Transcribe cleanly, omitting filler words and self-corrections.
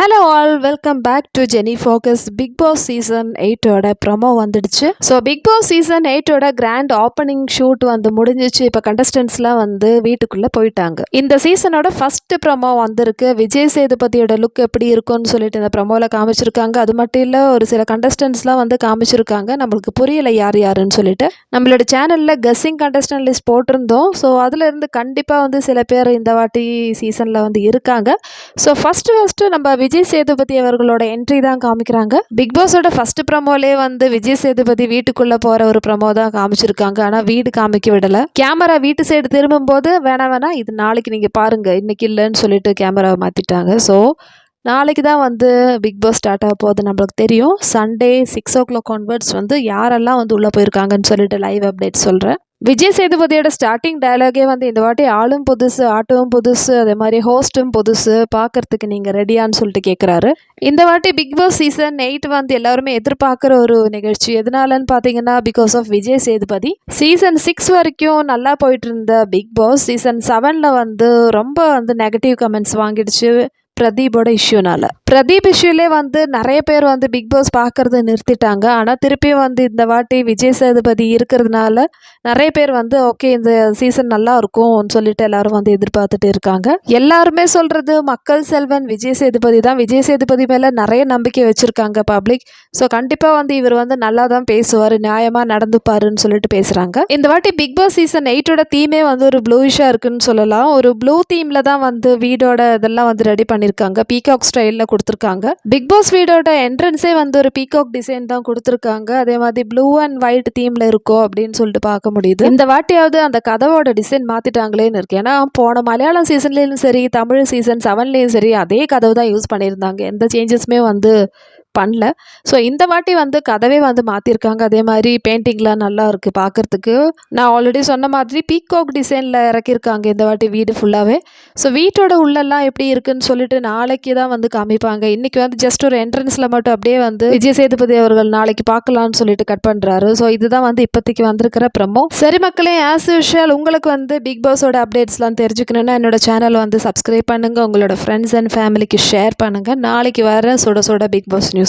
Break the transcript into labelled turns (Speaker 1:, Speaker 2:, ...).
Speaker 1: Hello all, welcome back to ஜெனி focus. Bigg Boss season 8ஓட promo வந்துடுச்சு. So Bigg Boss season 8ஓட grand opening shoot வந்து முடிஞ்சிச்சு. இப்போ கண்டஸ்டன்ஸ்லாம் வந்து வீட்டுக்குள்ளே போயிட்டாங்க. இந்த சீசனோட ஃபர்ஸ்ட் ப்ரொமோ வந்திருக்கு. விஜய் சேதுபதியோட லுக் எப்படி இருக்கும்னு சொல்லிட்டு இந்த ப்ரொமோவில் காமிச்சிருக்காங்க. அது மட்டும் இல்லை, ஒரு சில கண்டஸ்டன்ஸ்லாம் வந்து காமிச்சிருக்காங்க. நம்மளுக்கு புரியலை யார் யாருன்னு சொல்லிட்டு நம்மளோட சேனலில் கெஸ்ஸிங் கண்டஸ்டன்ட் லிஸ்ட் போட்டிருந்தோம். ஸோ அதுலேருந்து கண்டிப்பாக வந்து சில பேர் இந்த வாட்டி சீசனில் வந்து இருக்காங்க. ஸோ ஃபஸ்ட்டு நம்ம விஜய் சேதுபதி அவர்களோட என்ட்ரி தான் காமிக்கிறாங்க. பிக் பாஸோட ஃபர்ஸ்ட் ப்ரமோலே வந்து விஜய் சேதுபதி வீட்டுக்குள்ள போற ஒரு ப்ரமோ தான் காமிச்சிருக்காங்க. ஆனா வீடு காமிக்க விடல. கேமரா வீட்டு சைடு திரும்பும் போது வேணா இது நாளைக்கு நீங்க பாருங்க, இன்னைக்கு இல்லைன்னு சொல்லிட்டு கேமராவை மாத்திட்டாங்க. ஸோ நாளைக்கு தான் வந்து பிக் பாஸ் ஸ்டார்ட் ஆக போகுது. நம்மளுக்கு தெரியும் சண்டே 6 o'clock onwards வந்து யாரெல்லாம் வந்து உள்ளே போயிருக்காங்கன்னு சொல்லிட்டு லைவ் அப்டேட் சொல்கிறேன். விஜய் சேதுபதியோட ஸ்டார்டிங் டயலாகே வந்து இந்த வாட்டி ஆளும் புதுசு, ஆட்டோவும் புதுசு, அதே மாதிரி ஹோஸ்ட்டும் புதுசு, பார்க்கறதுக்கு நீங்கள் ரெடியான்னு சொல்லிட்டு கேட்குறாரு. இந்த வாட்டி பிக் பாஸ் சீசன் 8 வந்து எல்லாருமே எதிர்பார்க்குற ஒரு நிகழ்ச்சி. எதனாலன்னு பார்த்தீங்கன்னா because of Vijay Sethupathi. Season 6 வரைக்கும் நல்லா போயிட்டு இருந்த பிக் பாஸ் சீசன் 7ல் வந்து ரொம்ப வந்து நெகட்டிவ் கமெண்ட்ஸ் வாங்கிடுச்சு பிரதீபோட இஷ்யூனால. பிரதீப் இஷ்யூலே வந்து நிறைய பேர் வந்து பிக் பாஸ் பார்க்கறத நிறுத்திட்டாங்க. ஆனால் திருப்பியும் வந்து இந்த வாட்டி விஜய் சேதுபதி இருக்கிறதுனால நிறைய பேர் வந்து ஓகே இந்த சீசன் நல்லா இருக்கும்னு சொல்லிட்டு எல்லாரும் வந்து எதிர்பார்த்துட்டு இருக்காங்க. எல்லாருமே சொல்றது மக்கள் செல்வன் விஜய் சேதுபதி தான். விஜய் சேதுபதி மேலே நிறைய நம்பிக்கை வச்சிருக்காங்க பப்ளிக். ஸோ கண்டிப்பாக வந்து இவர் வந்து நல்லா தான் பேசுவார், நியாயமாக நடந்துப்பாருன்னு சொல்லிட்டு பேசுகிறாங்க. இந்த வாட்டி பிக் பாஸ் சீசன் 8ஓட தீமே வந்து ஒரு ப்ளூயிஷாக இருக்குன்னு சொல்லலாம். ஒரு ப்ளூ தீமில் தான் வந்து வீடோட இதெல்லாம் வந்து ரெடி பண்ணி பீகாக் ஸ்டைல்ல கொடுத்துருக்காங்க. பிக் பாஸ் வீடோட என்ட்ரன்ஸே வந்து ஒரு பீகாக் டிசைன் தான் கொடுத்துருக்காங்க. அதே மாதிரி ப்ளூ அண்ட் ஒயிட் தீம்ல இருக்கோ அப்படின்னு சொல்லிட்டு பார்க்க முடியுது. இந்த வாட்டியாவது அந்த கதவோட டிசைன் மாத்திட்டாங்களேன்னு இருக்கு. ஏன்னா போன மலையாளம் சீசன்லயும் சரி, தமிழ் சீசன் 7லயும் சரி அதே கதவு தான் யூஸ் பண்ணியிருந்தாங்க. எந்த சேஞ்சஸுமே வந்து பண்ணல. ஸோ இந்த வாட்டி வந்து கதவே வந்து மாற்றிருக்காங்க. அதே மாதிரி பெயிண்டிங்லாம் நல்லா இருக்குது பார்க்குறதுக்கு. நான் ஆல்ரெடி சொன்ன மாதிரி பீகாக் டிசைனில் இறக்கியிருக்காங்க இந்த வாட்டி வீடு ஃபுல்லாகவே. ஸோ வீட்டோட உள்ளெல்லாம் எப்படி இருக்குன்னு சொல்லிட்டு நாளைக்கு தான் வந்து காமிப்பாங்க. இன்றைக்கி வந்து ஜஸ்ட் ஒரு என்ட்ரன்ஸில் மட்டும் அப்படியே வந்து விஜய் சேதுபதி அவர்கள் நாளைக்கு பார்க்கலான்னு சொல்லிட்டு கட் பண்ணுறாரு. ஸோ இதுதான் வந்து இப்போதைக்கு வந்திருக்கிற ப்ரமோ. சரி மக்களே, ஆஸ் யூஷுவல் உங்களுக்கு வந்து பிக் பாஸோட அப்டேட்ஸ்லாம் தெரிஞ்சுக்கணுன்னா என்னோட சேனல் வந்து சப்ஸ்கிரைப் பண்ணுங்கள், உங்களோட ஃப்ரெண்ட்ஸ் அண்ட் ஃபேமிலிக்கு ஷேர் பண்ணுங்கள். நாளைக்கு வர சுட சுட பிக் பாஸ் நியூஸோட